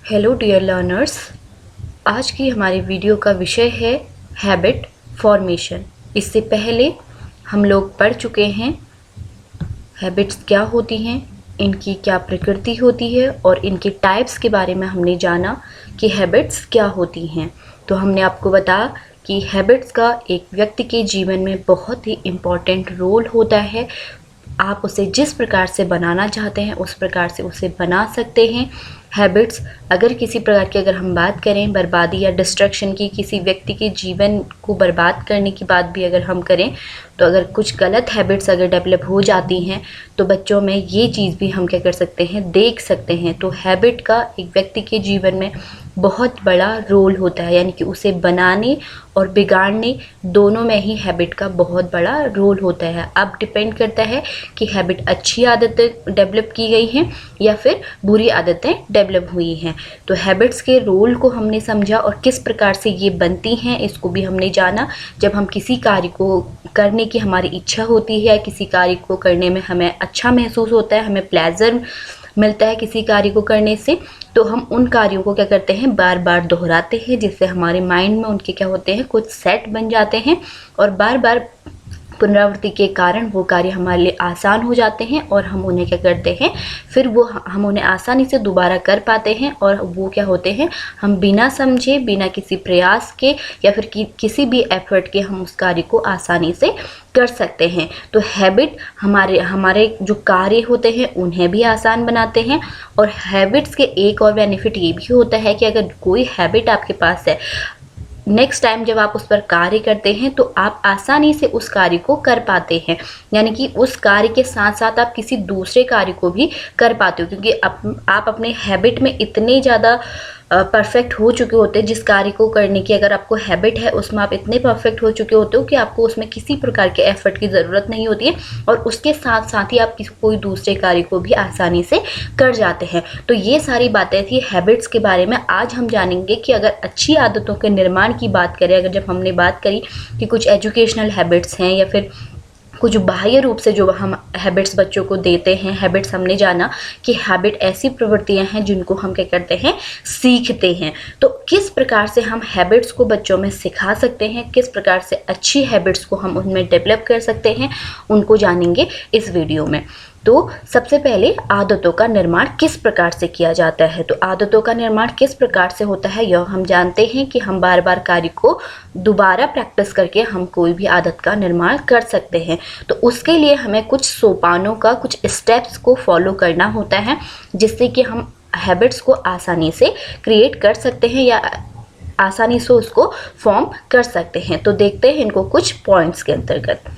Hello dear learners. आज की हमारी वीडियो का विषय है हैबिट फॉर्मेशन। इससे पहले हम लोग पढ़ चुके हैं हैबिट्स क्या होती हैं, इनकी क्या प्रकृति होती है और इनके टाइप्स के बारे में हमने जाना कि हैबिट्स क्या होती हैं। तो हमने आपको बताया कि हैबिट्स का एक व्यक्ति के जीवन में बहुत ही इम्पॉर्टेंट रोल होता है। आप उसे जिस प्रकार से बनाना चाहते हैं उस प्रकार से उसे बना सकते हैं। हैबिट्स अगर किसी प्रकार की अगर हम बात करें बर्बादी या डिस्ट्रक्शन की, किसी व्यक्ति के जीवन को बर्बाद करने की बात भी अगर हम करें तो अगर कुछ गलत हैबिट्स अगर डेवलप हो जाती हैं तो बच्चों में ये चीज़ भी हम क्या कर सकते हैं, देख सकते हैं। तो हैबिट का एक व्यक्ति के जीवन में बहुत बड़ा रोल होता है, यानी कि उसे बनाने और बिगाड़ने दोनों में ही हैबिट का बहुत बड़ा रोल होता है। अब डिपेंड करता है कि हैबिट अच्छी आदतें डेवलप की गई हैं या फिर बुरी आदतें डेवलप हुई हैं। तो हैबिट्स के रोल को हमने समझा और किस प्रकार से ये बनती हैं इसको भी हमने जाना। जब हम किसी कार्य को करने की हमारी इच्छा होती है, किसी कार्य को करने में हमें अच्छा महसूस होता है, हमें प्लेजर मिलता है किसी कार्य को करने से, तो हम उन कार्यों को क्या करते हैं, बार बार दोहराते हैं, जिससे हमारे माइंड में उनके क्या होते हैं, कुछ सेट बन जाते हैं और बार बार पुनरावृत्ति के कारण वो कार्य हमारे लिए आसान हो जाते हैं और हम उन्हें क्या करते हैं, फिर वो हम उन्हें आसानी से दोबारा कर पाते हैं। और वो क्या होते हैं, हम बिना समझे, बिना किसी प्रयास के या फिर किसी भी एफर्ट के हम उस कार्य को आसानी से कर सकते हैं। तो हैबिट हमारे जो कार्य होते हैं उन्हें भी आसान बनाते हैं। और हैबिट्स के एक और बेनिफिट ये भी होता है कि अगर कोई हैबिट आपके पास है, नेक्स्ट टाइम जब आप उस पर कार्य करते हैं तो आप आसानी से उस कार्य को कर पाते हैं, यानी कि उस कार्य के साथ साथ आप किसी दूसरे कार्य को भी कर पाते हो, क्योंकि आप अपने हैबिट में इतने ज़्यादा परफेक्ट हो चुके होते हैं। जिस कार्य को करने की अगर आपको हैबिट है उसमें आप इतने परफेक्ट हो चुके होते हो कि आपको उसमें किसी प्रकार के एफर्ट की ज़रूरत नहीं होती है और उसके साथ साथ ही आप कोई दूसरे कार्य को भी आसानी से कर जाते हैं। तो ये सारी बातें थी हैबिट्स के बारे में। आज हम जानेंगे कि अगर अच्छी आदतों के निर्माण की बात करें, अगर जब हमने बात करी कि कुछ एजुकेशनल हैबिट्स हैं या फिर कुछ बाह्य रूप से जो हम हैबिट्स बच्चों को देते हैं, हैबिट्स हमने जाना कि हैबिट ऐसी प्रवृत्तियां हैं जिनको हम क्या करते हैं, सीखते हैं। तो किस प्रकार से हम हैबिट्स को बच्चों में सिखा सकते हैं, किस प्रकार से अच्छी हैबिट्स को हम उनमें डेवलप कर सकते हैं, उनको जानेंगे इस वीडियो में। तो सबसे पहले आदतों का निर्माण किस प्रकार से किया जाता है। तो आदतों का निर्माण किस प्रकार से होता है यह हम जानते हैं कि हम बार बार कार्य को दोबारा प्रैक्टिस करके हम कोई भी आदत का निर्माण कर सकते हैं। तो उसके लिए हमें कुछ सोपानों का, कुछ स्टेप्स को फॉलो करना होता है, जिससे कि हम हैबिट्स को आसानी से क्रिएट कर सकते हैं या आसानी से उसको फॉर्म कर सकते हैं। तो देखते हैं इनको कुछ पॉइंट्स के अंतर्गत।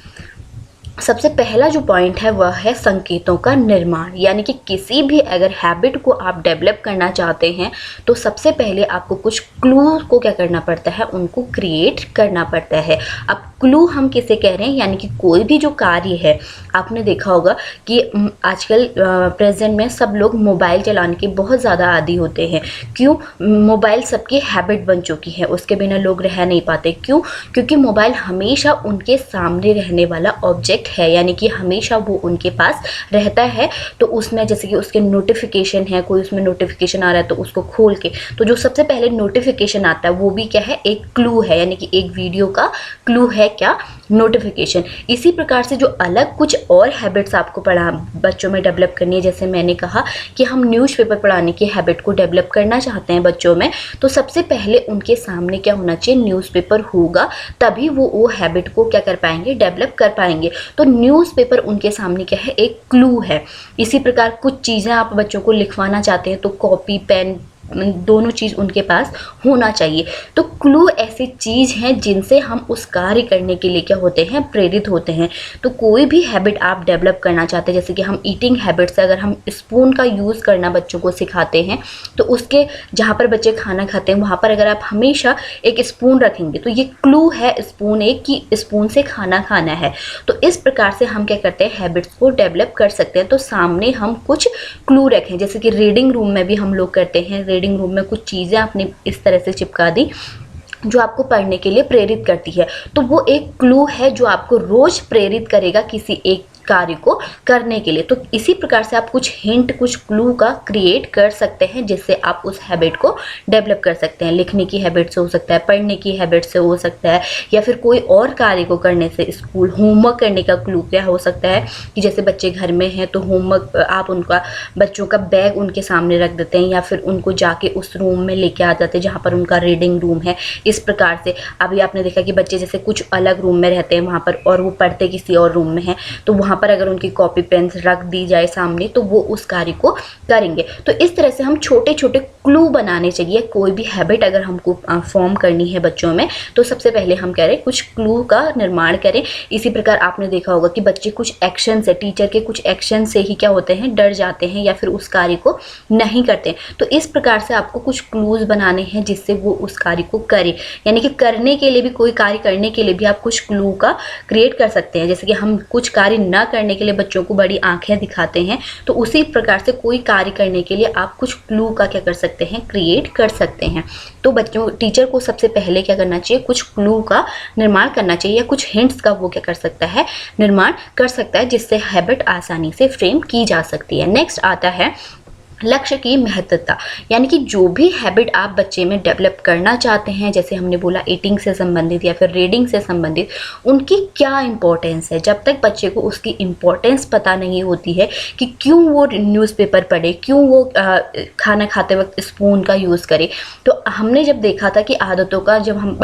सबसे पहला जो पॉइंट है वह है संकेतों का निर्माण, यानी कि किसी भी अगर हैबिट को आप डेवलप करना चाहते हैं तो सबसे पहले आपको कुछ क्लू को क्या करना पड़ता है, उनको क्रिएट करना पड़ता है। अब क्लू हम किसे कह रहे हैं, यानी कि कोई भी जो कार्य है, आपने देखा होगा कि आजकल प्रेजेंट में सब लोग मोबाइल चलाने के बहुत ज़्यादा आदी होते हैं। क्यों? मोबाइल सबकी हैबिट बन चुकी है, उसके बिना लोग रह नहीं पाते। क्यों? क्योंकि मोबाइल हमेशा उनके सामने रहने वाला ऑब्जेक्ट है, यानी कि हमेशा वो उनके पास रहता है। तो उसमें जैसे कि उसके नोटिफिकेशन है, कोई उसमें नोटिफिकेशन आ रहा है तो उसको खोल के, तो जो सबसे पहले नोटिफिकेशन आता है वो भी क्या है, एक क्लू है, यानी कि एक वीडियो का क्लू है क्या, नोटिफिकेशन। इसी प्रकार से जो अलग कुछ और हैबिट्स आपको बच्चों में डेवलप करनी है, जैसे मैंने कहा कि हम न्यूज़पेपर पढ़ाने की हैबिट को डेवलप करना चाहते हैं बच्चों में, तो सबसे पहले उनके सामने क्या होना चाहिए, न्यूज़पेपर होगा, तभी वो हैबिट को क्या कर पाएंगे, डेवलप कर पाएंगे। तो न्यूज़पेपर उनके सामने क्या है, एक क्लू है। इसी प्रकार कुछ चीज़ें आप बच्चों को लिखवाना चाहते हैं तो कॉपी, पेन, दोनों चीज़ उनके पास होना चाहिए। तो क्लू ऐसी चीज़ हैं जिनसे हम उस कार्य करने के लिए क्या होते हैं, प्रेरित होते हैं। तो कोई भी हैबिट आप डेवलप करना चाहते हैं, जैसे कि हम ईटिंग हैबिट से अगर हम स्पून का यूज़ करना बच्चों को सिखाते हैं, तो उसके जहाँ पर बच्चे खाना खाते हैं वहाँ पर अगर आप हमेशा एक स्पून रखेंगे तो ये क्लू है, स्पून एक कि स्पून से खाना खाना है। तो इस प्रकार से हम क्या करते हैं, हैबिट्स को डेवलप कर सकते हैं। तो सामने हम कुछ क्लू रखें, जैसे कि रीडिंग रूम में भी हम लोग करते हैं। रीडिंग रूम में कुछ चीज़ें आपने इस तरह से चिपका दी जो आपको पढ़ने के लिए प्रेरित करती है, तो वो एक क्लू है जो आपको रोज प्रेरित करेगा किसी एक कार्य को करने के लिए। तो इसी प्रकार से आप कुछ हिंट, कुछ क्लू का क्रिएट कर सकते हैं जिससे आप उस हैबिट को डेवलप कर सकते हैं। लिखने की हैबिट से हो सकता है, पढ़ने की हैबिट से हो सकता है, या फिर कोई और कार्य को करने से, स्कूल होमवर्क करने का क्लू क्या हो सकता है कि जैसे बच्चे घर में हैं तो होमवर्क आप उनका, बच्चों का बैग उनके सामने रख देते हैं या फिर उनको जाके उस रूम में लेके आ जाते हैं जहाँ पर उनका रीडिंग रूम है। इस प्रकार से अभी आपने देखा कि बच्चे जैसे कुछ अलग रूम में रहते हैं वहाँ पर और वो पढ़ते किसी और रूम में हैं, तो वहाँ पर अगर उनकी कॉपी पेन रख दी जाए सामने तो वो उस कार्य को करेंगे। तो इस तरह से हम छोटे छोटे क्लू बनाने चाहिए। कोई भी हैबिट अगर हमको फॉर्म करनी है बच्चों में तो सबसे पहले हम कह रहे हैं कुछ क्लू का निर्माण करें। इसी प्रकार आपने देखा होगा कि बच्चे कुछ एक्शन से, टीचर के कुछ एक्शन से ही क्या होते हैं, डर जाते हैं या फिर उस कार्य को नहीं करते। तो इस प्रकार से आपको कुछ क्लूज बनाने हैं जिससे वो उस कार्य को करे। यानी कि करने के लिए भी, कोई कार्य करने के लिए भी आप कुछ क्लू का क्रिएट कर सकते हैं। जैसे कि हम कुछ कार्य न करने के लिए बच्चों को बड़ी आंखें दिखाते हैं, तो उसी प्रकार से कोई कार्य करने के लिए आप कुछ क्लू का क्या कर सकते हैं, क्रिएट कर सकते हैं। तो बच्चों, टीचर को सबसे पहले क्या करना चाहिए, कुछ क्लू का निर्माण करना चाहिए या कुछ हिंट्स का वो क्या कर सकता है, निर्माण कर सकता है, जिससे हैबिट आसानी से फ्रेम की जा सकती है। नेक्स्ट आता है लक्ष्य की महत्वता। यानी कि जो भी हैबिट आप बच्चे में डेवलप करना चाहते हैं, जैसे हमने बोला ईटिंग से संबंधित या फिर रीडिंग से संबंधित, उनकी क्या इंपॉर्टेंस है। जब तक बच्चे को उसकी इंपॉर्टेंस पता नहीं होती है कि क्यों वो न्यूज़पेपर पढ़े, क्यों वो खाना खाते वक्त स्पून का यूज़ करे। तो हमने जब देखा था कि आदतों का, जब हम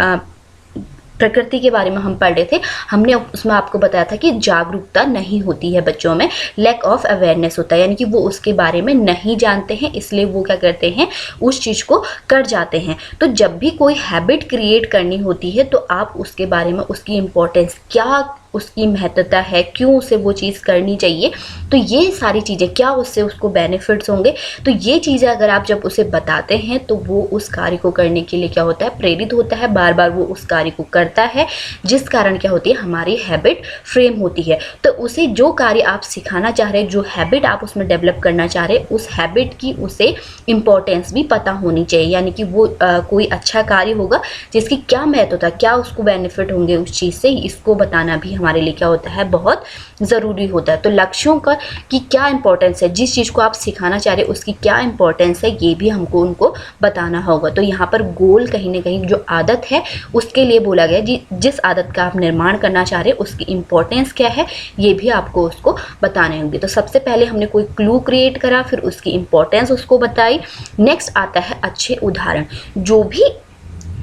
प्रकृति के बारे में हम पढ़ रहे थे, हमने उसमें आपको बताया था कि जागरूकता नहीं होती है बच्चों में, लैक ऑफ अवेयरनेस होता है। यानी कि वो उसके बारे में नहीं जानते हैं, इसलिए वो क्या करते हैं, उस चीज़ को कर जाते हैं। तो जब भी कोई हैबिट क्रिएट करनी होती है तो आप उसके बारे में, उसकी इम्पोर्टेंस क्या, उसकी महत्वता है, क्यों उसे वो चीज़ करनी चाहिए, तो ये सारी चीज़ें, क्या उससे उसको बेनिफिट्स होंगे, तो ये चीज़ें अगर आप जब उसे बताते हैं तो वो उस कार्य को करने के लिए क्या होता है, प्रेरित होता है, बार बार वो उस कार्य को करता है, जिस कारण क्या होती है, हमारी हैबिट फ्रेम होती है। तो उसे जो कार्य आप सिखाना चाह रहे हैं, जो हैबिट आप उसमें डेवलप करना चाह रहे हैं, उस हैबिट की उसे इम्पोर्टेंस भी पता होनी चाहिए। यानी कि वो कोई अच्छा कार्य होगा जिसकी क्या महत्वता, क्या उसको बेनिफिट होंगे उस चीज़ से, इसको बताना भी हमारे लिए क्या होता है, बहुत ज़रूरी होता है। तो लक्ष्यों का की क्या इंपॉर्टेंस है, जिस चीज़ को आप सिखाना चाह रहे हैं उसकी क्या इंपॉर्टेंस है, ये भी हमको उनको बताना होगा। तो यहाँ पर गोल कहीं ना कहीं जो आदत है उसके लिए बोला गया, जिस आदत का आप निर्माण करना चाह रहे हैं उसकी इंपॉर्टेंस क्या है, ये भी आपको उसको बताने होंगे। तो सबसे पहले हमने कोई क्लू क्रिएट करा, फिर उसकी इंपॉर्टेंस उसको बताई। नेक्स्ट आता है अच्छे उदाहरण। जो भी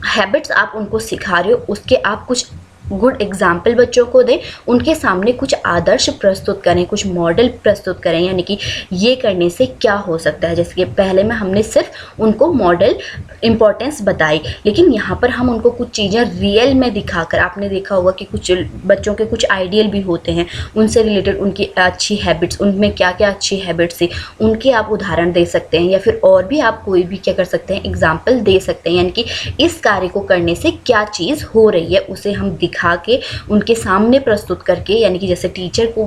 हैबिट्स आप उनको सिखा रहे हो उसके आप कुछ गुड एग्जाम्पल बच्चों को दें, उनके सामने कुछ आदर्श प्रस्तुत करें, कुछ मॉडल प्रस्तुत करें। यानी कि ये करने से क्या हो सकता है, जैसे कि पहले में हमने सिर्फ उनको मॉडल इम्पोर्टेंस बताई, लेकिन यहाँ पर हम उनको कुछ चीज़ें रियल में दिखाकर, आपने देखा होगा कि कुछ बच्चों के कुछ आइडियल भी होते हैं, उनसे रिलेटेड उनकी अच्छी हैबिट्स, उनमें क्या क्या अच्छी हैबिट्स थी, उनके आप उदाहरण दे सकते हैं, या फिर और भी आप कोई भी क्या कर सकते हैं, एग्जाम्पल दे सकते हैं। यानी कि इस कार्य को करने से क्या चीज़ हो रही है उसे हम दिखा के उनके सामने प्रस्तुत करके, यानी कि जैसे टीचर को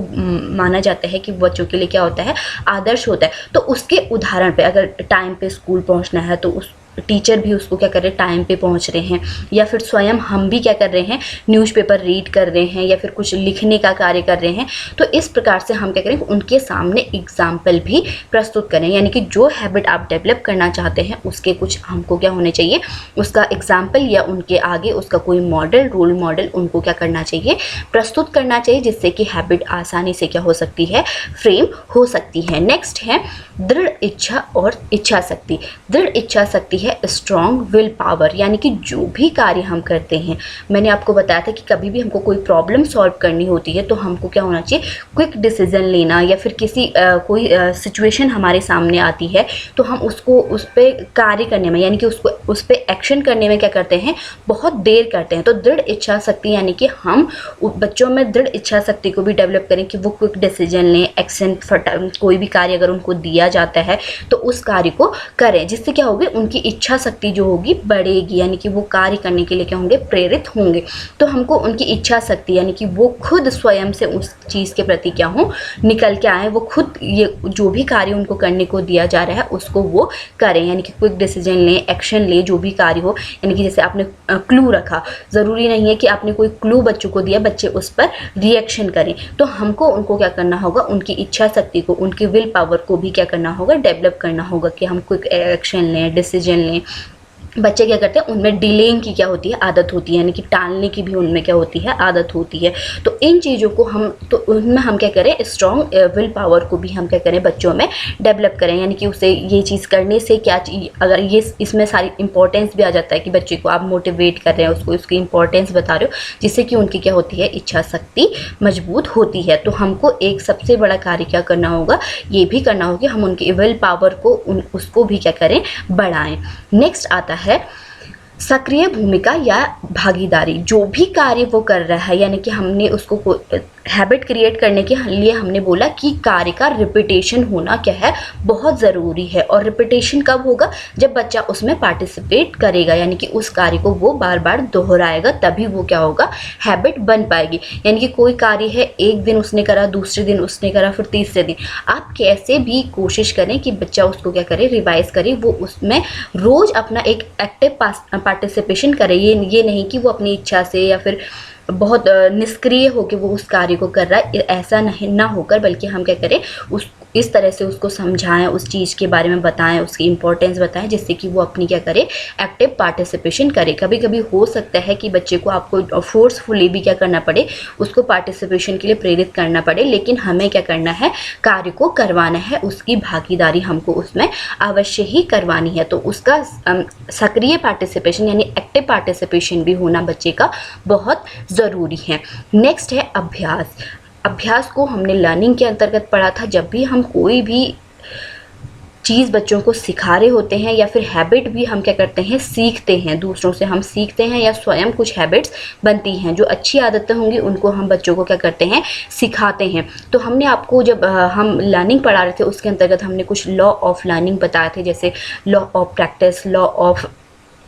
माना जाता है कि बच्चों के लिए क्या होता है, आदर्श होता है, तो उसके उदाहरण पे, अगर टाइम पे स्कूल पहुंचना है तो उस टीचर भी उसको क्या कर रहे हैं, टाइम पे पहुंच रहे हैं, या फिर स्वयं हम भी क्या कर रहे हैं, न्यूज़पेपर रीड कर रहे हैं, या फिर कुछ लिखने का कार्य कर रहे हैं। तो इस प्रकार से हम क्या करें, उनके सामने एग्जाम्पल भी प्रस्तुत करें। यानी कि जो हैबिट आप डेवलप करना चाहते हैं उसके कुछ हमको क्या होने चाहिए, उसका एग्जाम्पल या उनके आगे उसका कोई मॉडल, रोल मॉडल उनको क्या करना चाहिए, प्रस्तुत करना चाहिए, जिससे कि हैबिट आसानी से क्या हो सकती है, फ्रेम हो सकती है। नेक्स्ट है दृढ़ इच्छा और इच्छा शक्ति। दृढ़ इच्छा शक्ति है स्ट्रॉन्ग विल पावर। यानी कि जो भी कार्य हम करते हैं, मैंने आपको बताया था कि कभी भी हमको कोई प्रॉब्लम सॉल्व करनी होती है तो हमको क्या होना चाहिए, क्विक डिसीजन लेना, या फिर किसी कोई सिचुएशन हमारे सामने आती है तो हम उसको उस पर कार्य करने में, यानी कि उसको उस पर एक्शन करने में क्या करते हैं, बहुत देर करते हैं। तो दृढ़ इच्छा शक्ति, यानी कि हम बच्चों में दृढ़ इच्छा शक्ति को भी डेवलप करें कि वो क्विक डिसीजन लें, एक्शन, कोई भी कार्य अगर उनको दिया जाता है तो उस कार्य को करें, जिससे क्या होगी, उनकी इच्छा शक्ति जो होगी बढ़ेगी, यानी कि वो कार्य करने के लिए क्या होंगे, प्रेरित होंगे। तो हमको उनकी इच्छा शक्ति यानी कि वो खुद स्वयं से उस चीज़ के प्रति क्या हो, निकल के आए, वो खुद ये जो भी कार्य उनको करने को दिया जा रहा है उसको वो करें, यानी कि क्विक डिसीजन लें, एक्शन लें, जो भी कार्य हो। यानी कि जैसे आपने क्लू रखा, ज़रूरी नहीं है कि आपने कोई क्लू बच्चों को दिया बच्चे उस पर रिएक्शन करें। तो हमको उनको क्या करना होगा, उनकी इच्छा शक्ति को, उनकी विल पावर को भी क्या करना होगा, डेवलप करना होगा कि हम क्विक एक्शन लें, डिसीजन लें। बच्चे क्या करते हैं, उनमें डिलेइंग की क्या होती है, आदत होती है, यानी कि टालने की भी उनमें क्या होती है, आदत होती है। तो इन चीज़ों को हम, तो उनमें हम क्या करें, स्ट्रॉन्ग विल पावर को भी हम क्या करें, बच्चों में डेवलप करें। यानी कि उसे ये चीज़ करने से क्या चीज़, अगर ये इसमें सारी इंपॉर्टेंस भी आ जाता है कि बच्चे को आप मोटिवेट कर रहे हैं, उसको उसकी इंपॉर्टेंस बता रहे हो, जिससे कि उनकी क्या होती है, इच्छा शक्ति मजबूत होती है। तो हमको एक सबसे बड़ा कार्य क्या करना होगा, ये भी करना होगा, हम उनकी विल पावर को उसको भी क्या करें, बढ़ाएं। नेक्स्ट आता है सक्रिय भूमिका या भागीदारी। जो भी कार्य वो कर रहा है, यानी कि हमने उसको हैबिट क्रिएट करने के लिए हमने बोला कि कार्य का रिपीटेशन होना क्या है, बहुत ज़रूरी है। और रिपीटेशन कब होगा, जब बच्चा उसमें पार्टिसिपेट करेगा, यानी कि उस कार्य को वो बार बार दोहराएगा, तभी वो क्या होगा, हैबिट बन पाएगी। यानी कि कोई कार्य है, एक दिन उसने करा, दूसरे दिन उसने करा, फिर तीसरे दिन, आप कैसे भी कोशिश करें कि बच्चा उसको क्या करे, रिवाइज करे, वो उसमें रोज़ अपना एक एक्टिव पार्टिसिपेशन करे। ये नहीं कि वो अपनी इच्छा से या फिर बहुत निष्क्रिय होकर वो उस कार्य को कर रहा है, ऐसा नहीं ना होकर, बल्कि हम क्या करें, इस तरह से उसको समझाएं, उस चीज़ के बारे में बताएं, उसकी इंपॉर्टेंस बताएं, जिससे कि वो अपनी क्या करे, एक्टिव पार्टिसिपेशन करे। कभी कभी हो सकता है कि बच्चे को आपको फोर्सफुली भी क्या करना पड़े, उसको पार्टिसिपेशन के लिए प्रेरित करना पड़े, लेकिन हमें क्या करना है, कार्य को करवाना है, उसकी भागीदारी हमको उसमें अवश्य ही करवानी है। तो उसका सक्रिय पार्टिसिपेशन यानी एक्टिव पार्टिसिपेशन भी होना बच्चे का बहुत ज़रूरी है। नेक्स्ट है अभ्यास। अभ्यास को हमने लर्निंग के अंतर्गत पढ़ा था। जब भी हम कोई भी चीज़ बच्चों को सिखा रहे होते हैं या फिर हैबिट भी हम क्या करते हैं, सीखते हैं, दूसरों से हम सीखते हैं या स्वयं कुछ हैबिट्स बनती हैं, जो अच्छी आदतें होंगी उनको हम बच्चों को क्या करते हैं, सिखाते हैं। तो हमने आपको जब हम लर्निंग पढ़ा रहे थे उसके अंतर्गत हमने कुछ लॉ ऑफ लर्निंग बताए थे, जैसे law of practice, law of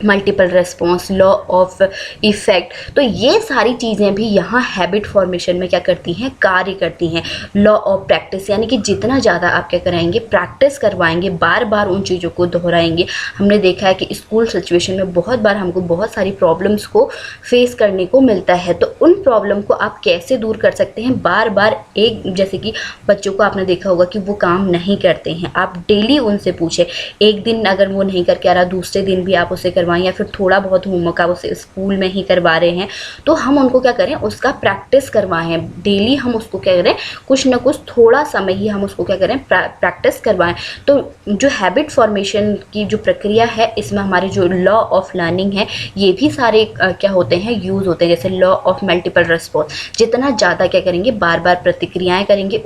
multiple response, law of effect. तो ये सारी चीज़ें भी यहाँ हैबिट फॉर्मेशन में क्या करती हैं, कार्य करती हैं। लॉ ऑफ प्रैक्टिस यानी कि जितना ज़्यादा आप क्या कराएंगे, प्रैक्टिस करवाएंगे, बार बार उन चीज़ों को दोहराएंगे। हमने देखा है कि स्कूल सिचुएशन में बहुत बार हमको बहुत सारी प्रॉब्लम्स को फेस करने को मिलता है। तो उन प्रॉब्लम को आप कैसे दूर कर सकते हैं, बार बार एक, जैसे कि बच्चों को आपने देखा होगा कि वो काम नहीं करते हैं, आप डेली उनसे पूछें। एक दिन अगर वो नहीं करके आ रहा, दूसरे दिन भी आप उसे या फिर थोड़ा बहुत होमवर्क आप उसे स्कूल में ही करवा रहे हैं, तो हम उनको क्या करें, उसका प्रैक्टिस करवाएं। डेली हम उसको क्या करें, कुछ ना कुछ थोड़ा समय ही हम उसको क्या करें, प्रैक्टिस करवाएं। तो जो हैबिट फॉर्मेशन की जो प्रक्रिया है, इसमें हमारे जो लॉ ऑफ लर्निंग है, ये भी सारे क्या होते हैं, यूज़ होते हैं। जैसे लॉ ऑफ मल्टीपल रिस्पॉन्स, जितना ज़्यादा क्या करेंगे, बार बार प्रतिक्रियाएं करेंगे,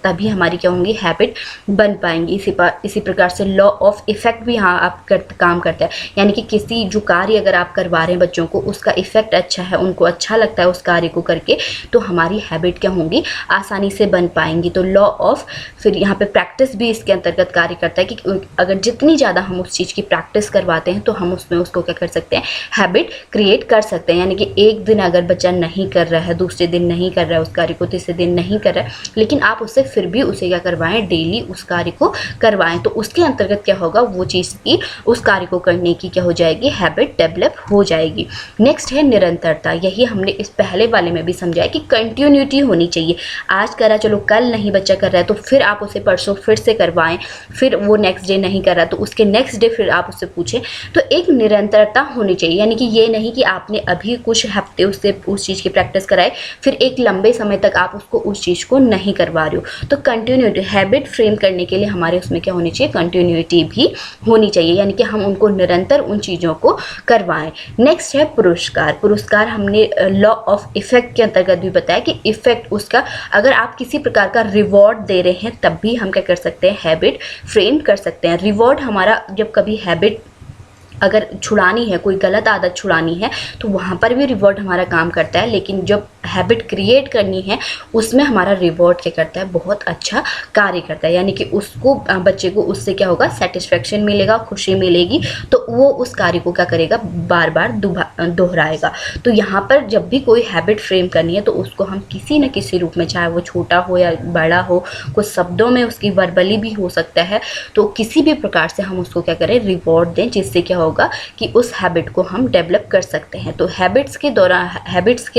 तभी हमारी क्या होंगी, हैबिट बन पाएंगी। इसी प्रकार से लॉ ऑफ इफेक्ट भी यहाँ आप काम करता है, यानी कि किसी जो कार्य अगर आप करवा रहे हैं बच्चों को, उसका इफेक्ट अच्छा है, उनको अच्छा लगता है उस कार्य को करके, तो हमारी हैबिट क्या होंगी, आसानी से बन पाएंगी। तो लॉ ऑफ, फिर यहाँ पे प्रैक्टिस भी इसके अंतर्गत कार्य करता है कि अगर जितनी ज़्यादा हम उस चीज़ की प्रैक्टिस करवाते हैं, तो हम उसमें उसको क्या कर सकते हैं, हैबिट क्रिएट कर सकते हैं। यानी कि एक दिन अगर बच्चा नहीं कर रहा है, दूसरे दिन नहीं कर रहा है उस कार्य को, तीसरे दिन नहीं कर रहा है, लेकिन आप उससे फिर भी उसे क्या करवाएं, डेली उस कार्य को करवाएं, तो उसके अंतर्गत क्या होगा, वो चीज़ की, उस कार्य को करने की क्या हो जाएगी, हैबिट डेवलप हो जाएगी। नेक्स्ट है निरंतरता। यही हमने इस पहले वाले में भी समझा है कि कंटिन्यूटी होनी चाहिए। आज करा, चलो कल नहीं बच्चा कर रहा है तो फिर आप उसे परसों फिर से करवाएं, फिर वो नेक्स्ट डे नहीं कर रहा तो उसके नेक्स्ट डे फिर आप उससे पूछें। तो एक निरंतरता होनी चाहिए, यानी कि ये नहीं कि आपने अभी कुछ हफ्ते उससे उस चीज़ की प्रैक्टिस कराए, फिर एक लंबे समय तक आप उसको उस चीज़ को नहीं करवा रहे हो। तो कंटिन्यूटी, हैबिट फ्रेम करने के लिए हमारे उसमें क्या होनी चाहिए, कंटिन्यूटी भी होनी चाहिए, यानी कि हम उनको निरंतर उन चीज़ों को करवाएं। नेक्स्ट है पुरस्कार। पुरस्कार हमने लॉ ऑफ इफेक्ट के अंतर्गत भी बताया कि इफेक्ट उसका, अगर आप किसी प्रकार का रिवॉर्ड दे रहे हैं, तब भी हम क्या कर सकते हैं, हैबिट फ्रेम कर सकते हैं। रिवॉर्ड हमारा, जब कभी हैबिट अगर छुड़ानी है, कोई गलत आदत छुड़ानी है, तो वहाँ पर भी रिवॉर्ड हमारा काम करता है। लेकिन जब हैबिट क्रिएट करनी है उसमें हमारा रिवॉर्ड क्या करता है, बहुत अच्छा कार्य करता है। यानी कि उसको बच्चे को उससे क्या होगा, सेटिस्फेक्शन मिलेगा, खुशी मिलेगी, तो वो उस कार्य को क्या करेगा, बार बार दोहराएगा। तो यहाँ पर जब भी कोई हैबिट फ्रेम करनी है तो उसको हम किसी न किसी रूप में, चाहे वो छोटा हो या बड़ा हो, कुछ शब्दों में उसकी वर्बली भी हो सकता है, तो किसी भी प्रकार से हम उसको क्या करें, रिवॉर्ड दें, जिससे क्या होगा कि उस हैबिट को हम डेवलप कर सकते हैं। तो हैबिट्स के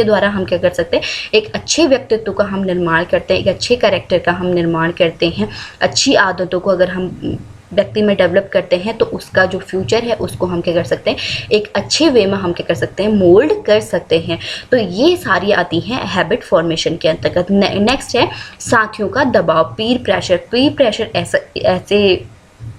द्वारा हम क्या कर सकते हैं, एक अच्छे व्यक्तित्व का हम निर्माण करते हैं, एक अच्छे कैरेक्टर का हम निर्माण करते हैं। अच्छी आदतों को अगर हम व्यक्ति में डेवलप करते हैं तो उसका जो फ्यूचर है उसको हम क्या कर सकते हैं, एक अच्छे वे में हम क्या कर सकते हैं, मोल्ड कर सकते हैं। तो ये सारी आती हैं हैबिट फॉर्मेशन के अंतर्गत। नेक्स्ट है साथियों का दबाव, पीर प्रेशर। पीर प्रेशर ऐसे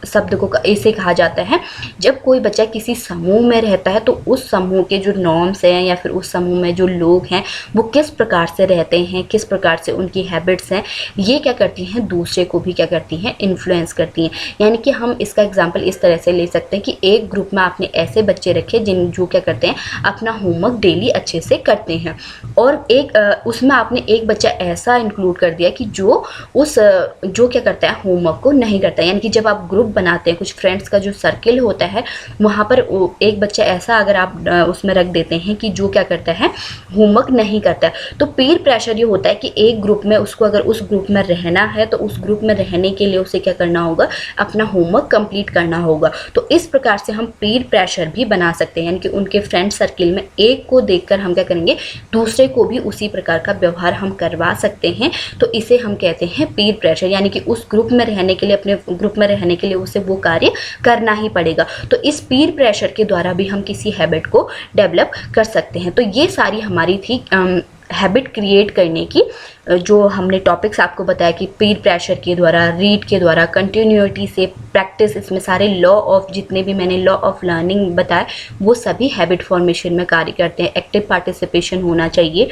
शब्द को ऐसे कहा जाता है, जब कोई बच्चा किसी समूह में रहता है तो उस समूह के जो नॉर्म्स हैं या फिर उस समूह में जो लोग हैं वो किस प्रकार से रहते हैं, किस प्रकार से उनकी हैबिट्स हैं, ये क्या करती हैं, दूसरे को भी क्या करती हैं, इन्फ्लुएंस करती हैं। यानी कि हम इसका एग्जांपल इस तरह से ले सकते हैं कि एक ग्रुप में आपने ऐसे बच्चे रखे जो क्या करते हैं, अपना होमवर्क डेली अच्छे से करते हैं, और उसमें आपने एक बच्चा ऐसा इंक्लूड कर दिया कि जो क्या करता है, होमवर्क को नहीं करता है। यानी कि जब आप ग्रुप बनाते हैं, कुछ फ्रेंड्स का जो सर्किल होता है, वहाँ पर एक बच्चा ऐसा अगर आप उसमें रख देते हैं कि जो क्या करता है, होमवर्क नहीं करता है, तो पीर प्रेशर ये होता है कि एक ग्रुप में उसको अगर उस ग्रुप में रहना है तो उस ग्रुप में रहने के लिए उसे क्या करना होगा, अपना होमवर्क कंप्लीट करना होगा। तो इस प्रकार से हम पीर प्रेशर भी बना सकते हैं, यानी कि उनके फ्रेंड सर्किल में एक को देखकर हम क्या करेंगे, दूसरे को भी उसी प्रकार का व्यवहार हम करवा सकते हैं। तो इसे हम कहते हैं पीर प्रेशर, यानी कि उस ग्रुप में रहने के लिए, अपने ग्रुप में रहने के लिए उसे वो कार्य करना ही पड़ेगा। तो इस पीर प्रेशर के द्वारा भी हम किसी हैबिट को डेवलप कर सकते हैं। तो ये सारी हमारी थी हैबिट क्रिएट करने की, जो हमने टॉपिक्स आपको बताया कि पीर प्रेशर के द्वारा, रीड के द्वारा, कंटिन्यूटी से, प्रैक्टिस, इसमें सारे लॉ ऑफ, जितने भी मैंने लॉ ऑफ लर्निंग बताए वो सभी हैबिट फॉर्मेशन में कार्य करते हैं। एक्टिव पार्टिसिपेशन होना चाहिए,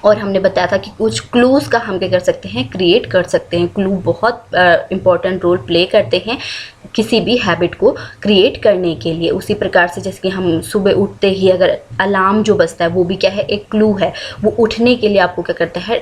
और हमने बताया था कि कुछ क्लूज़ का हम क्या कर सकते हैं, क्रिएट कर सकते हैं। क्लू बहुत इंपॉर्टेंट रोल प्ले करते हैं किसी भी हैबिट को क्रिएट करने के लिए। उसी प्रकार से जैसे कि हम सुबह उठते ही अगर अलार्म जो बजता है वो भी क्या है, एक क्लू है, वो उठने के लिए आपको क्या करता है,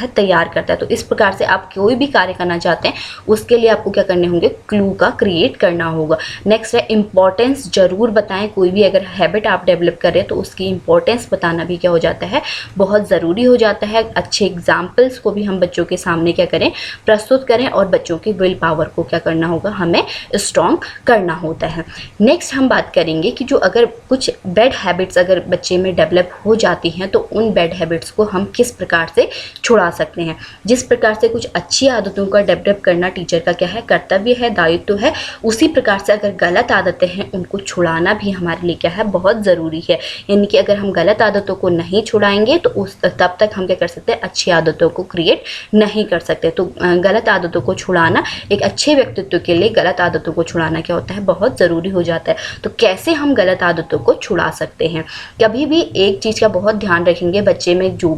तैयार करता है। तो इस प्रकार से आप कोई भी कार्य करना चाहते हैं उसके लिए आपको क्या करने होंगे, क्लू का क्रिएट करना होगा। नेक्स्ट है इंपॉर्टेंस जरूर बताएं। कोई भी अगर हैबिट आप डेवलप कर रहे हैं तो उसकी इंपॉर्टेंस बताना भी क्या हो जाता है, बहुत ज़रूरी हो जाता है। अच्छे एग्जाम्पल्स को भी हम बच्चों के सामने क्या करें, प्रस्तुत करें, और बच्चों की विल पावर को क्या करना होगा, हमें स्ट्रॉन्ग करना होता है। नेक्स्ट हम बात करेंगे कि जो अगर कुछ बैड हैबिट्स अगर बच्चे में डेवलप हो जाती हैं तो उन बैड हैबिट्स को हम किस प्रकार से छुड़ा सकते हैं। जिस प्रकार से कुछ अच्छी आदतों का डेवलप करना टीचर का क्या है, कर्तव्य है, दायित्व है, उसी प्रकार से अगर गलत आदतें हैं उनको छुड़ाना भी हमारे लिए क्या है, बहुत ज़रूरी है। यानी कि अगर हम गलत आदतों को नहीं छुड़ाएंगे तो तब तक हम क्या कर सकते हैं, अच्छी आदतों को क्रिएट नहीं कर सकते। तो गलत आदतों को छुड़ाना, एक अच्छे व्यक्तित्व के लिए गलत आदतों को छुड़ाना क्या होता है, बहुत ज़रूरी हो जाता है। तो कैसे हम गलत आदतों को छुड़ा सकते हैं, कभी भी एक चीज़ का बहुत ध्यान रखेंगे, बच्चे में जो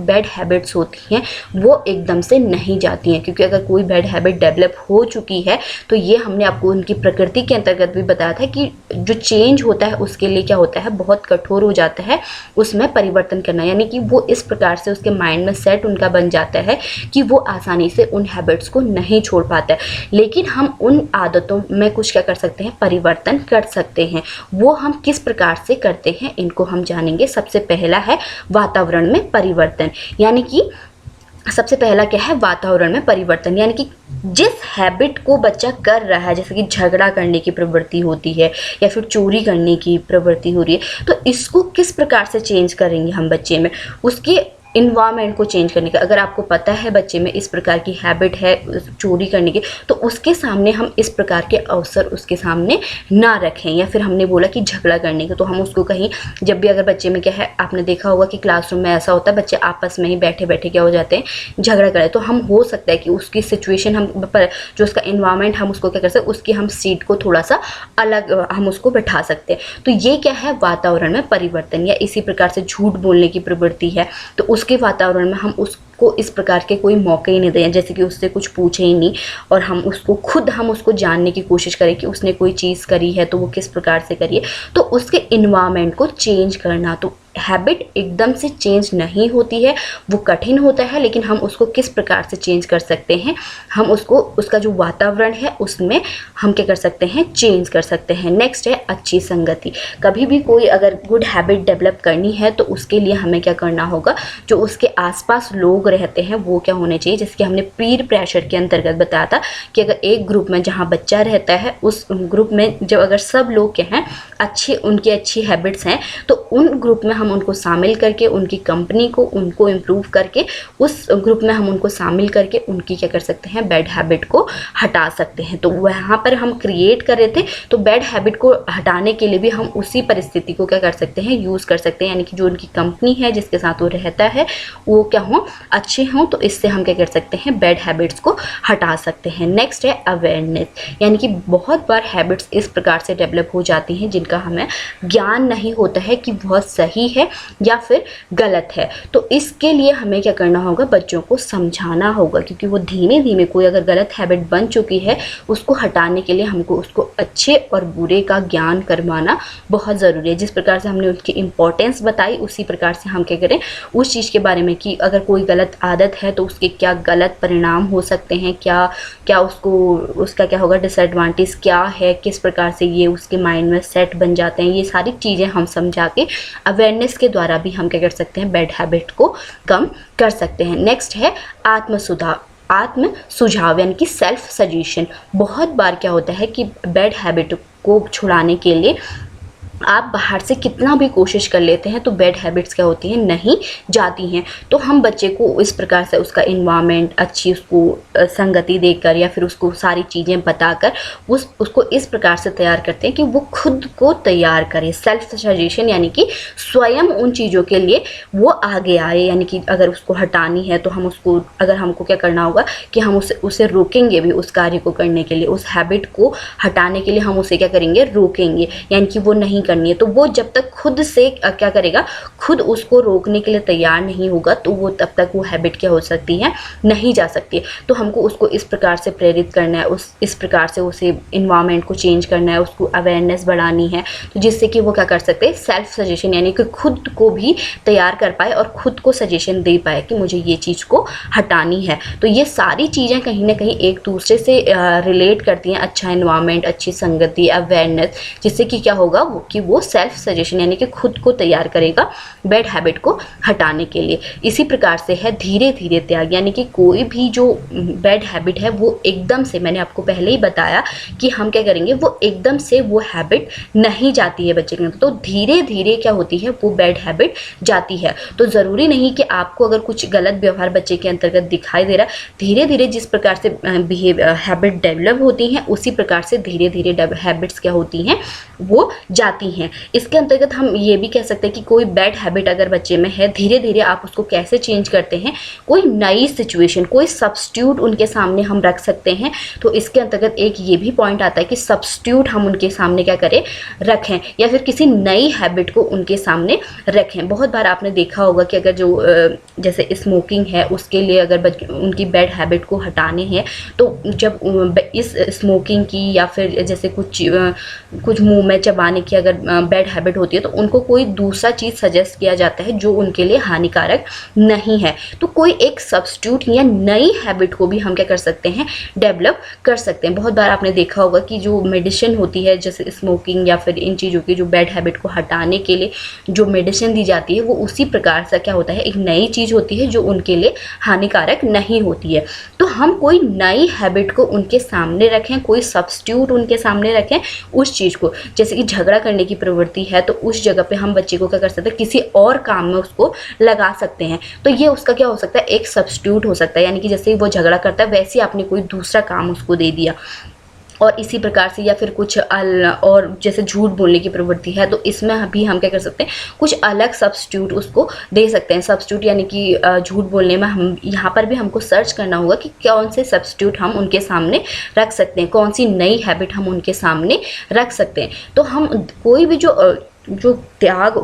बैड हैबिट्स होती हैं वो एकदम से नहीं जाती हैं, क्योंकि अगर कोई बैड हैबिट डेवलप हो चुकी है तो ये हमने आपको उनकी प्रकृति के अंतर्गत भी बताया था कि जो चेंज होता है उसके लिए क्या होता है, बहुत कठोर हो जाता है उसमें परिवर्तन करना। यानी कि वो इस प्रकार से उसके माइंड में सेट उनका बन जाता है कि वो आसानी से उन हैबिट्स को नहीं छोड़ पाता है। लेकिन हम उन आदतों में कुछ क्या कर सकते हैं, परिवर्तन कर सकते हैं। वो हम किस प्रकार से करते हैं, इनको हम जानेंगे। सबसे पहला है वातावरण में परिवर्तन। यानी कि सबसे पहला क्या है, वातावरण में परिवर्तन। यानी कि जिस हैबिट को बच्चा कर रहा है, जैसे कि झगड़ा करने की प्रवृत्ति होती है या फिर चोरी करने की प्रवृत्ति हो रही है, तो इसको किस प्रकार से चेंज करेंगे हम बच्चे में, उसके इन्वायरमेंट को चेंज करने का। अगर आपको पता है बच्चे में इस प्रकार की हैबिट है चोरी करने की, तो उसके सामने हम इस प्रकार के अवसर उसके सामने ना रखें। या फिर हमने बोला कि झगड़ा करने का, तो हम उसको कहीं, जब भी अगर बच्चे में क्या है, आपने देखा होगा कि क्लासरूम में ऐसा होता है, बच्चे आपस में ही बैठे बैठे क्या हो जाते हैं, झगड़ा करें, तो हम हो सकता है कि उसकी सिचुएशन जो उसका इन्वायरमेंट हम उसको क्या कर सकते हैं, उसकी हम सीट को थोड़ा सा अलग हम उसको बैठा सकते हैं। तो ये क्या है, वातावरण में परिवर्तन। या इसी प्रकार से झूठ बोलने की प्रवृत्ति है, तो उसके वातावरण में हम उसको इस प्रकार के कोई मौके ही नहीं दें, जैसे कि उससे कुछ पूछे ही नहीं, और हम उसको जानने की कोशिश करें कि उसने कोई चीज़ करी है तो वो किस प्रकार से करी है। तो उसके इन्वायरमेंट को चेंज करना, तो हैबिट एकदम से चेंज नहीं होती है, वो कठिन होता है, लेकिन हम उसको किस प्रकार से चेंज कर सकते हैं, हम उसको उसका जो वातावरण है उसमें हम क्या कर सकते हैं, चेंज कर सकते हैं। नेक्स्ट है अच्छी संगति। कभी भी कोई अगर गुड हैबिट डेवलप करनी है तो उसके लिए हमें क्या करना होगा, जो उसके आसपास लोग रहते हैं वो क्या होने चाहिए, जैसे कि हमने पीर प्रेशर के अंतर्गत बताया था कि अगर एक ग्रुप में जहाँ बच्चा रहता है उस ग्रुप में जब अगर सब लोग क्या हैं उनकी अच्छी हैबिट्स हैं, तो उन ग्रुप में हम उनको शामिल करके उनकी कंपनी को उनको इम्प्रूव करके उस ग्रुप में हम उनको शामिल करके उनकी क्या कर सकते हैं, बैड हैबिट को हटा सकते हैं। तो वहाँ पर हम क्रिएट कर रहे थे, तो बैड हैबिट को हटाने के लिए भी हम उसी परिस्थिति को क्या कर सकते हैं, यूज़ कर सकते हैं, यानी कि जो उनकी कंपनी है जिसके साथ वो रहता है वो क्या हो, अच्छे हों, तो इससे हम क्या कर सकते हैं, बैड हैबिट्स को हटा सकते हैं। नेक्स्ट है अवेयरनेस, यानी कि बहुत बार हैबिट्स इस प्रकार से डेवलप हो जाती हैं जिनका हमें ज्ञान नहीं होता है कि बहुत सही है या फिर गलत है। तो इसके लिए हमें क्या करना होगा, बच्चों को समझाना होगा, क्योंकि वो धीमे धीमे कोई अगर गलत हैबिट बन चुकी है उसको हटाने के लिए हमको उसको अच्छे और बुरे का ज्ञान करवाना बहुत ज़रूरी है। जिस प्रकार से हमने उसकी इम्पोर्टेंस बताई उसी प्रकार से हम क्या करें, उस चीज़ के बारे में कि अगर कोई गलत आदत है तो उसके क्या गलत परिणाम हो सकते हैं, क्या उसका क्या होगा, डिसएडवांटेज क्या है, किस प्रकार से ये उसके माइंड में सेट बन जाते हैं, ये सारी चीज़ें हम समझा के अवेयरनेस के द्वारा भी हम क्या कर सकते हैं, बैड हैबिट को कम कर सकते हैं। नेक्स्ट है आत्म सुझाव यानी कि सेल्फ सजेशन। बहुत बार क्या होता है कि बैड हैबिट को छुड़ाने के लिए आप बाहर से कितना भी कोशिश कर लेते हैं तो बैड हैबिट्स क्या होती हैं, नहीं जाती हैं। तो हम बच्चे को इस प्रकार से उसका इन्वायरमेंट अच्छी उसको संगति देकर या फिर उसको सारी चीज़ें बताकर उसको इस प्रकार से तैयार करते हैं कि वो खुद को तैयार करे। सेल्फ सजेशन यानी कि स्वयं उन चीज़ों के लिए वो आगे आए, यानी कि अगर उसको हटानी है तो हम उसको, अगर हमको क्या करना होगा कि हम उसे रोकेंगे भी उस कार्य को करने के लिए, उस हैबिट को हटाने के लिए हम उसे क्या करेंगे, रोकेंगे, यानी कि वो नहीं करनी है। तो वो जब तक खुद से क्या करेगा, खुद उसको रोकने के लिए तैयार नहीं होगा तो वो तब तक वो हैबिट क्या हो सकती है, नहीं जा सकती है। तो हमको उसको इस प्रकार से प्रेरित करना है, इस प्रकार से उसे इन्वायरमेंट को चेंज करना है, उसको अवेयरनेस बढ़ानी है, तो जिससे कि वो क्या कर सकते हैं, सेल्फ सजेशन यानी कि खुद को भी तैयार कर पाए और खुद को सजेशन दे पाए कि मुझे ये चीज़ को हटानी है। तो ये सारी चीज़ें कहीं ना कहीं एक दूसरे से रिलेट करती हैं, अच्छा इन्वायरमेंट, अच्छी संगति, अवेयरनेस, जिससे कि क्या होगा कि वो सेल्फ सजेशन यानी कि खुद को तैयार करेगा बैड हैबिट को हटाने के लिए। इसी प्रकार से है धीरे धीरे त्याग, यानी कि कोई भी जो बैड हैबिट है वो एकदम से, मैंने आपको पहले ही बताया कि हम क्या करेंगे, वो एकदम से वो हैबिट नहीं जाती है बच्चे के अंदर, तो धीरे धीरे क्या होती है, वो बैड हैबिट जाती है। तो ज़रूरी नहीं कि आपको अगर कुछ गलत व्यवहार बच्चे के अंतर्गत दिखाई दे रहा है, धीरे धीरे जिस प्रकार से हैबिट डेवलप होती हैं उसी प्रकार से धीरे धीरे हैबिट्स क्या होती हैं, वो जाती हैं। इसके अंतर्गत हम ये भी कह सकते हैं कि कोई बैड हैबिट अगर बच्चे में है, धीरे धीरे आप उसको कैसे चेंज करते हैं, कोई नई सिचुएशन, कोई सब्स्टिट्यूट उनके सामने हम रख सकते हैं। तो इसके अंतर्गत एक ये भी पॉइंट आता है कि सब्स्टिट्यूट हम उनके सामने क्या करें, रखें, या फिर किसी नई हैबिट को उनके सामने रखें। बहुत बार आपने देखा होगा कि अगर जो जैसे स्मोकिंग है उसके लिए अगर उनकी बैड हैबिट को हटाने हैं, तो जब इस स्मोकिंग की या फिर जैसे कुछ मुंह में चबाने की अगर बैड हैबिट होती है तो उनको कोई दूसरा चीज़ सजेस्ट किया जाता है जो उनके लिए हानिकारक नहीं है। तो कोई एक सब्स्टिट्यूट या नई हैबिट को भी हम क्या कर सकते हैं, डेवलप कर सकते हैं। बहुत बार आपने देखा होगा कि जो मेडिसिन होती है जैसे स्मोकिंग या फिर इन चीज़ों की जो बैड हैबिट को हटाने के लिए जो मेडिसिन दी जाती है वो उसी प्रकार से क्या होता है, एक नई चीज़ होती है जो उनके लिए हानिकारक नहीं होती है। तो हम कोई नई हैबिट को उनके सामने रखें, कोई सब्स्टिट्यूट उनके सामने रखें उस चीज़ को, जैसे कि झगड़ा करने की प्रवृत्ति है तो उस जगह पे हम बच्चे को क्या कर सकते हैं, किसी और काम में उसको लगा सकते हैं। तो ये उसका क्या हो सकता है, एक सब्स्टिट्यूट हो सकता है, यानी कि जैसे वो झगड़ा करता है वैसे ही आपने कोई दूसरा काम उसको दे दिया। और इसी प्रकार से या फिर कुछ और जैसे झूठ बोलने की प्रवृत्ति है तो इसमें भी हम क्या कर सकते हैं, कुछ अलग सब्स्टिट्यूट उसको दे सकते हैं। सब्स्टिट्यूट यानी कि झूठ बोलने में हम यहाँ पर भी हमको सर्च करना होगा कि कौन से सब्स्टिट्यूट हम उनके सामने रख सकते हैं, कौन सी नई हैबिट हम उनके सामने रख सकते हैं। तो हम कोई भी जो जो त्याग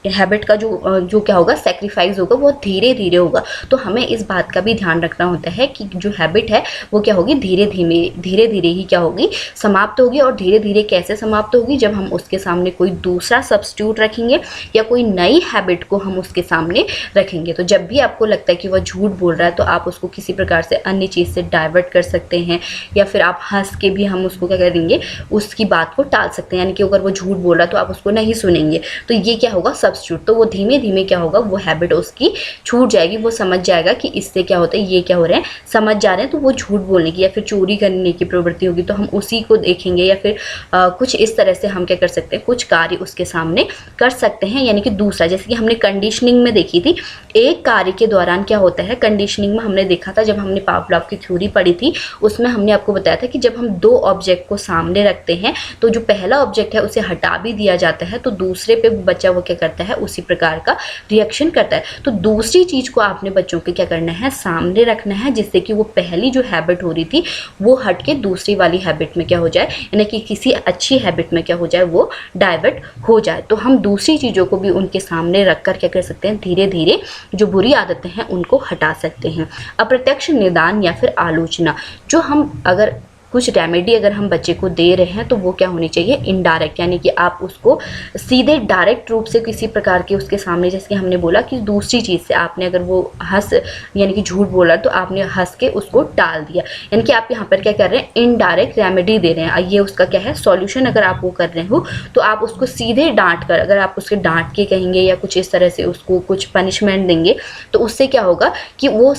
हैबिट का जो क्या होगा सेक्रीफाइस होगा वो धीरे धीरे होगा। तो हमें इस बात का भी ध्यान रखना होता है कि जो हैबिट है वो क्या होगी, धीरे धीरे ही क्या होगी, समाप्त होगी। और धीरे धीरे कैसे समाप्त होगी, जब हम उसके सामने कोई दूसरा सब्स्टिट्यूट रखेंगे या कोई नई हैबिट को हम उसके सामने रखेंगे। तो जब भी आपको लगता है कि वह झूठ बोल रहा है तो आप उसको किसी प्रकार से अन्य चीज़ से डाइवर्ट कर सकते हैं, या फिर आप हंस के भी हम उसको क्या करेंगे, उसकी बात को टाल सकते हैं। यानी कि अगर वो झूठ बोल रहा है तो आप उसको नहीं सुनेंगे, तो ये क्या होगा, सब्स्टिट्यूट। तो वो धीमे धीमे क्या होगा, वो हैबिट उसकी छूट जाएगी। वो समझ जाएगा कि इससे क्या होता है, ये क्या हो रहा है, समझ जा रहे हैं। तो वो झूठ बोलने की या फिर चोरी करने की प्रवृत्ति होगी तो हम उसी को देखेंगे, या फिर कुछ इस तरह से हम क्या कर सकते हैं, कुछ कार्य उसके सामने कर सकते हैं। यानी कि दूसरा, जैसे कि हमने कंडीशनिंग में देखी थी, एक कार्य के दौरान क्या होता है, कंडीशनिंग में हमने देखा था, जब हमने पावलोव की थ्योरी पढ़ी थी उसमें हमने आपको बताया था कि जब हम दो ऑब्जेक्ट को सामने रखते हैं तो जो पहला ऑब्जेक्ट है उसे हटा भी दिया जाता है, तो दूसरे पे बच्चा वो क्या करता है, उसी प्रकार का रिएक्शन करता है। तो दूसरी चीज को आपने बच्चों के क्या करना है, सामने रखना है, जिससे कि वो पहली जो हैबिट हो रही थी वो हट के दूसरी वाली हैबिट में क्या हो जाए, यानी कि किसी अच्छी हैबिट में क्या हो जाए, वो डाइवर्ट हो जाए। तो हम दूसरी चीज़ों को भी उनके सामने रखकर क्या कर सकते हैं, धीरे धीरे जो बुरी आदतें हैं उनको हटा सकते हैं। अप्रत्यक्ष निदान या फिर आलोचना, जो हम अगर कुछ रेमेडी अगर हम बच्चे को दे रहे हैं तो वो क्या होनी चाहिए, इनडायरेक्ट। यानी कि आप उसको सीधे डायरेक्ट रूप से किसी प्रकार के उसके सामने, जैसे कि हमने बोला कि दूसरी चीज़ से आपने अगर वो हंस यानी कि झूठ बोला तो आपने हंस के उसको टाल दिया, यानी कि आप यहाँ पर क्या कर रहे हैं, इनडायरेक्ट रेमेडी दे रहे हैं। ये उसका क्या है, सॉल्यूशन अगर आप वो कर रहे हो तो आप उसको सीधे डांट कर, अगर आप उसके डांट के कहेंगे या कुछ इस तरह से उसको कुछ पनिशमेंट देंगे तो उससे क्या होगा कि वो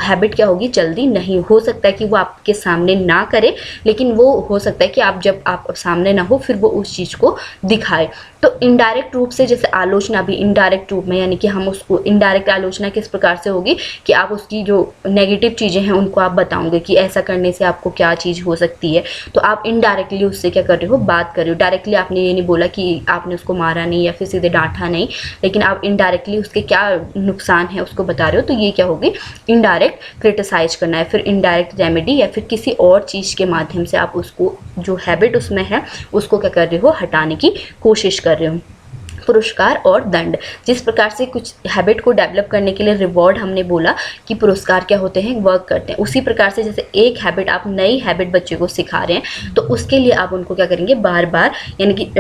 हैबिट क्या होगी, जल्दी नहीं हो सकता है कि वो आपके सामने ना करे, लेकिन वो हो सकता है कि आप जब आप सामने ना हो फिर वो उस चीज़ को दिखाए। तो इनडायरेक्ट रूप से, जैसे आलोचना भी इनडायरेक्ट रूप में, यानी कि हम उसको इनडायरेक्ट आलोचना किस प्रकार से होगी कि आप उसकी जो नेगेटिव चीज़ें हैं उनको आप बताओगे कि ऐसा करने से आपको क्या चीज़ हो सकती है। तो आप इनडायरेक्टली उससे क्या कर रहे हो, बात कर रहे हो। डायरेक्टली आपने ये नहीं बोला कि आपने उसको मारा नहीं या फिर सीधे डांटा नहीं, लेकिन आप इनडायरेक्टली उसके क्या नुकसान है उसको बता रहे हो। तो ये क्या होगी, इनडायरेक्ट क्रिटिसाइज करना है। फिर इनडायरेक्ट रेमेडी या फिर किसी और चीज़ के माध्यम से आप उसको जो हैबिट उसमें है उसको क्या कर रहे हो, हटाने की कोशिश कर रहे हो। पुरस्कार और दंड, जिस प्रकार से कुछ हैबिट को डेवलप करने के लिए रिवॉर्ड हमने बोला कि पुरस्कार क्या होते हैं, वर्क करते हैं, उसी प्रकार से जैसे एक हैबिट, आप नई हैबिट बच्चे को सिखा रहे हैं तो उसके लिए आप उनको क्या करेंगे, बार बार यानी कि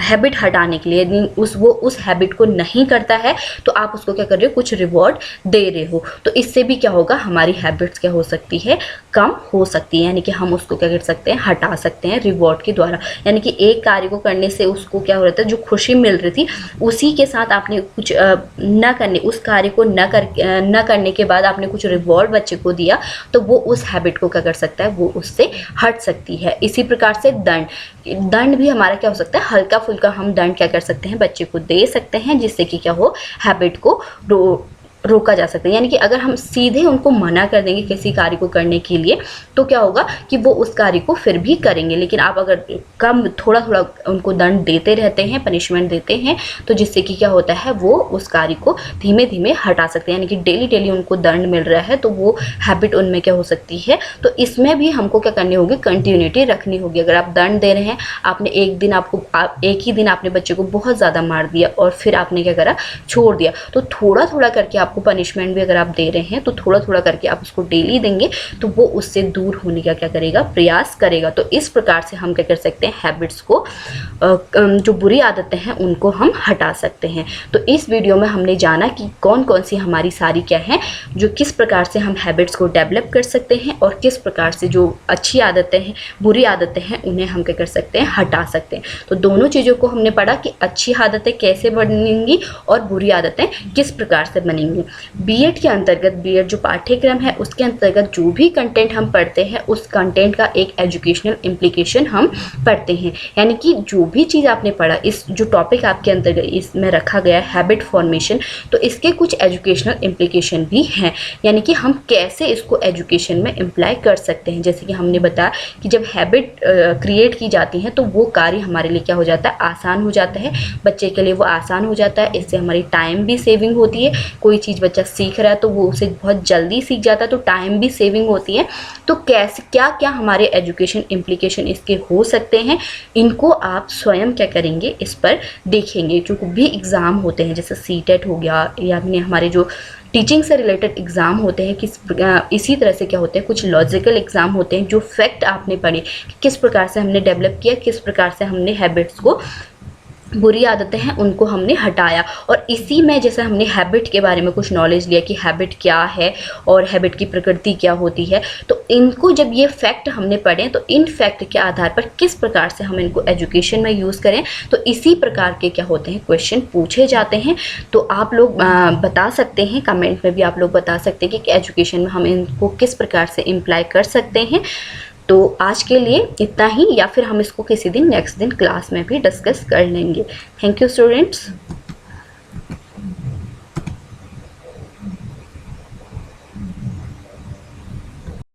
हैबिट हटाने के लिए, वो उस हैबिट को नहीं करता है तो आप उसको क्या कर रहे हो, कुछ रिवॉर्ड दे रहे हो। तो इससे भी क्या होगा, हमारी हैबिट्स क्या हो सकती है, कम हो सकती है। यानी कि हम उसको क्या कर सकते हैं, हटा सकते हैं रिवॉर्ड के द्वारा। यानी कि एक कार्य को करने से उसको क्या हो रहा था, जो खुशी मिल रही थी उसी के साथ आपने कुछ न करने, उस कार्य को न करने के बाद आपने कुछ रिवॉर्ड बच्चे को दिया तो वो उस हैबिट को क्या कर सकता है, वो उससे हट सकती है। इसी प्रकार से दंड भी हमारा क्या हो सकता है, हल्का फुल्का हम दंड क्या कर सकते हैं, बच्चे को दे सकते हैं, जिससे कि क्या हो, हैबिट को रोका जा सकता है। यानी कि अगर हम सीधे उनको मना कर देंगे किसी कार्य को करने के लिए तो क्या होगा कि वो उस कार्य को फिर भी करेंगे, लेकिन आप अगर कम थोड़ा थोड़ा उनको दंड देते रहते हैं, पनिशमेंट देते हैं, तो जिससे कि क्या होता है, वो उस कार्य को धीमे धीमे हटा सकते हैं। यानी कि डेली डेली उनको दंड मिल रहा है तो वो हैबिट उनमें क्या हो सकती है। तो इसमें भी हमको क्या करनी होगी, कंटिन्यूटी रखनी होगी। अगर आप दंड दे रहे हैं, आपने एक ही दिन आपने बच्चे को बहुत ज़्यादा मार दिया और फिर आपने क्या करा, छोड़ दिया, तो थोड़ा थोड़ा करके आपको पनिशमेंट भी अगर आप दे रहे हैं तो थोड़ा थोड़ा करके आप उसको डेली देंगे तो वो उससे दूर होने का क्या करेगा, प्रयास करेगा। तो इस प्रकार से हम क्या कर सकते हैं, हैबिट्स को जो बुरी आदतें हैं उनको हम हटा सकते हैं। तो इस वीडियो में हमने जाना कि कौन कौन सी हमारी सारी क्या है, जो किस प्रकार से हम हैबिट्स को डेवलप कर सकते हैं और किस प्रकार से जो अच्छी आदतें हैं, बुरी आदतें हैं, उन्हें हम क्या कर सकते हैं, हटा सकते हैं। तो दोनों चीज़ों को हमने पढ़ा कि अच्छी आदतें कैसे बनेंगी और बुरी आदतें किस प्रकार से बनेंगी। बीएड के अंतर्गत, बीएड जो पाठ्यक्रम है उसके अंतर्गत जो भी कंटेंट हम पढ़ते हैं उस कंटेंट का एक एजुकेशनल इम्प्लीकेशन हम पढ़ते हैं। यानी कि जो भी चीज़ आपने पढ़ा, इस जो टॉपिक आपके अंतर्गत इसमें रखा गया है हैबिट फॉर्मेशन, तो इसके कुछ एजुकेशनल इम्प्लीकेशन भी हैं। यानी कि हम कैसे इसको एजुकेशन में इम्प्लाई कर सकते हैं। जैसे कि हमने बताया कि जब हैबिट क्रिएट की जाती हैं तो वो कार्य हमारे लिए क्या हो जाता है, आसान हो जाता है, बच्चे के लिए वो आसान हो जाता है। इससे हमारी टाइम भी सेविंग होती है, कोई चीज़ बच्चा सीख रहा है तो वो उसे बहुत जल्दी सीख जाता है, तो टाइम भी सेविंग होती है। तो कैसे क्या क्या हमारे एजुकेशन इम्प्लीकेशन इसके हो सकते हैं, इनको आप स्वयं क्या करेंगे, इस पर देखेंगे। जो भी एग्ज़ाम होते हैं जैसे सीटेट हो गया या हमारे जो टीचिंग से रिलेटेड एग्ज़ाम होते हैं, इसी तरह से क्या होते हैं, कुछ लॉजिकल एग्ज़ाम होते हैं जो फैक्ट आपने पढ़े, किस प्रकार से हमने डेवलप किया, किस प्रकार से हमने हैबिट्स को, बुरी आदतें हैं उनको हमने हटाया। और इसी में जैसे हमने हैबिट के बारे में कुछ नॉलेज लिया कि हैबिट क्या है और हैबिट की प्रकृति क्या होती है, तो इनको जब ये फैक्ट हमने पढ़े तो इन फैक्ट के आधार पर किस प्रकार से हम इनको एजुकेशन में यूज़ करें, तो इसी प्रकार के क्या होते हैं क्वेश्चन पूछे जाते हैं। तो आप लोग बता सकते हैं, कमेंट में भी आप लोग बता सकते हैं कि एजुकेशन में हम इनको किस प्रकार से इम्प्लाई कर सकते हैं। तो आज के लिए इतना ही, या फिर हम इसको किसी दिन नेक्स्ट दिन क्लास में भी डिस्कस कर लेंगे। Thank you students.